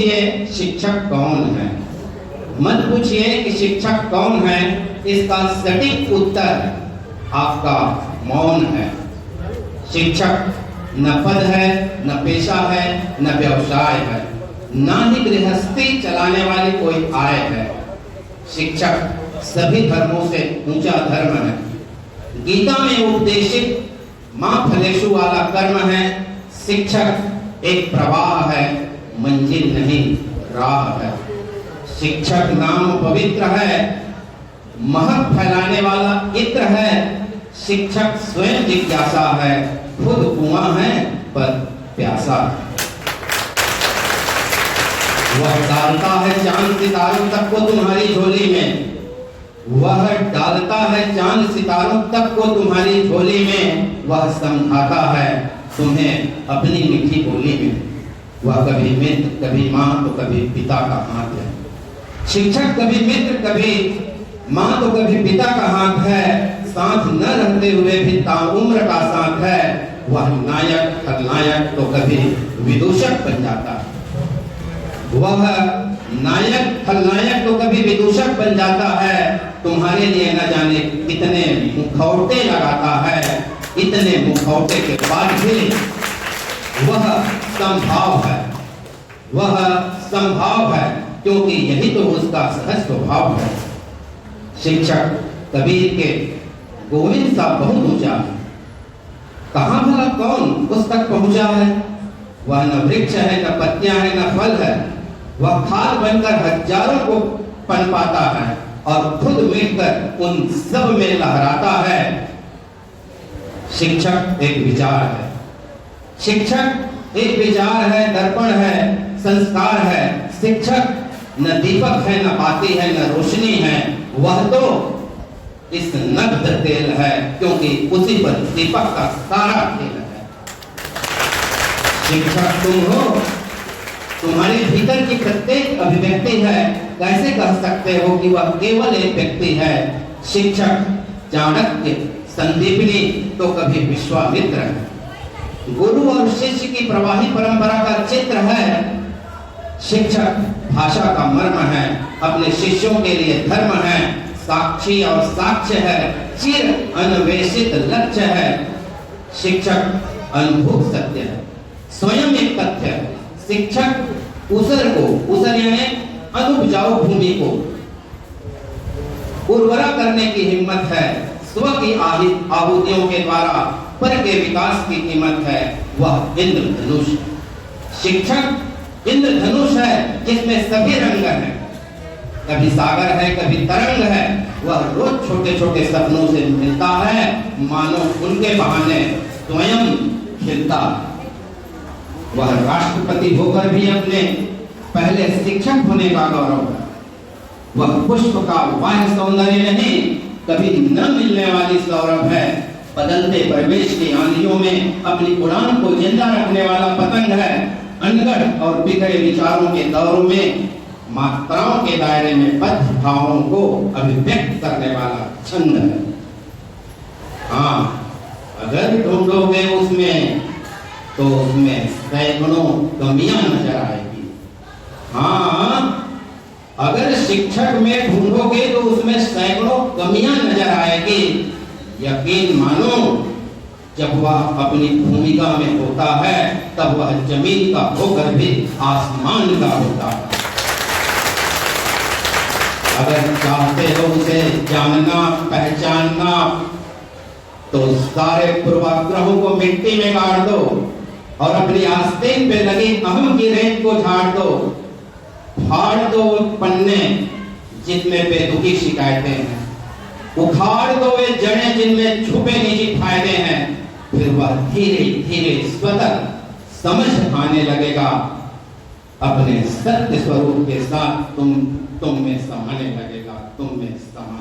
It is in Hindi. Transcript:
पूछिए शिक्षक कौन है, मत पूछिए कि शिक्षक कौन है। इसका सटीक उत्तर आपका मौन है। शिक्षक न पद है, न पेशा है, न व्यवसाय है, ना ही गृहस्थी चलाने वाली कोई आय है। शिक्षक सभी धर्मों से ऊंचा धर्म है। गीता में उपदेशित मां फलेषु वाला कर्म है। शिक्षक एक प्रवाह है, मंजिल नहीं राह है। शिक्षक नाम पवित्र है, महक फैलाने वाला इत्र है। शिक्षक स्वयं जिज्ञासा है, खुद कुआं है पर प्यासा। वह डालता है चांद सितारों तक को तुम्हारी झोली में, वह डालता है चांद सितारों तक को तुम्हारी झोली में। वह समझाता है तुम्हें अपनी मीठी बोली में। वह कभी मित्र, कभी माँ तो कभी पिता का हाथ है। शिक्षक कभी मित्र, कभी माँ तो कभी पिता का हाथ है। साथ न रहते हुए भी ताउम्र का साथ है। वह नायक खलनायक तो कभी विदूषक बन जाता है। वह नायक खलनायक तो कभी विदूषक बन जाता है। तुम्हारे लिए न जाने कितने मुखौटे लगाता है। इतने मुखौटे के बाद भी वह संभाव है, वह संभाव है, क्योंकि यही तो उसका सहज स्वभाव है। शिक्षक कबीर के गोविंद सा बहुत ऊंचा है। कहां भला कौन उस तक पहुंचा है। वह न वृक्ष है, न पत्तियां है, न फल है। वह खाद बनकर हजारों को पनपाता है और खुद मिलकर उन सब में लहराता है। शिक्षक एक विचार है। शिक्षक एक विचार है, दर्पण है, संस्कार है। शिक्षक न दीपक है, न बाती है, न रोशनी है। वह तो इस नग्न तेल है, क्योंकि उसी पर दीपक का सारा खेल है। शिक्षक तुम हो, तुम्हारे भीतर की प्रत्येक अभिव्यक्ति है। कैसे कह सकते हो कि वह केवल एक व्यक्ति है। शिक्षक चाणक्य, संदीपनी तो कभी विश्वामित्र है। गुरु और शिष्य की प्रवाही परंपरा का चित्र है। शिक्षक भाषा का मर्म है, अपने शिष्यों के लिए धर्म है। साक्षी और साक्ष्य है, चिर अन्वेषित लक्ष्य है। शिक्षक अनुभूत सत्य है, स्वयं एक तथ्य है। शिक्षक उसर को, उसर यानी अनुपजाऊ भूमि को उर्वरा करने की हिम्मत है। स्व की आहुतियों के द्वारा पर के विकास की कीमत है। वह इंद्रधनुष। शिक्षक इंद्रधनुष है, जिसमें सभी रंग हैं। कभी सागर है, कभी तरंग है। वह रोज छोटे छोटे सपनों से मिलता है, मानो उनके बहाने स्वयं खिलता। वह राष्ट्रपति होकर भी अपने पहले शिक्षक होने का गौरव है। वह पुष्प का बाह्य सौंदर्य नहीं, कभी न मिलने वाली सौरभ है। बदलते परिवेश की आंधियों में अपनी उड़ान को जिंदा रखने वाला पतंग है। अनगढ़ और बिगड़े विचारों के दौरों में मात्राओं के दायरे में बद्ध भावों को अभिव्यक्त करने वाला छंद है। हाँ, अगर ढूंढोगे उसमें तो उसमें सैकड़ों कमियां नजर आएगी। हाँ, अगर शिक्षक में ढूंढोगे तो उसमें सैकड़ों कमियां नजर आएगी। यकीन मानो, जब वह अपनी भूमिका में होता है तब वह जमीन का होकर भी आसमान का होता है। अगर चाहते हो उसे जानना पहचानना तो सारे पूर्वाग्रहों को मिट्टी में गाड़ दो और अपनी आस्तीन पे लगी अहम की रेत को झाड़ दो। फाड़ दो पन्ने जिनमें बेदुखी शिकायतें हैं। उखाड़ दो वे जड़ें जिनमें छुपे निजी फायदे हैं। फिर वह धीरे धीरे स्वतः समझ आने लगेगा। अपने सत्य स्वरूप के साथ तुम में समाने लगेगा, तुम में समा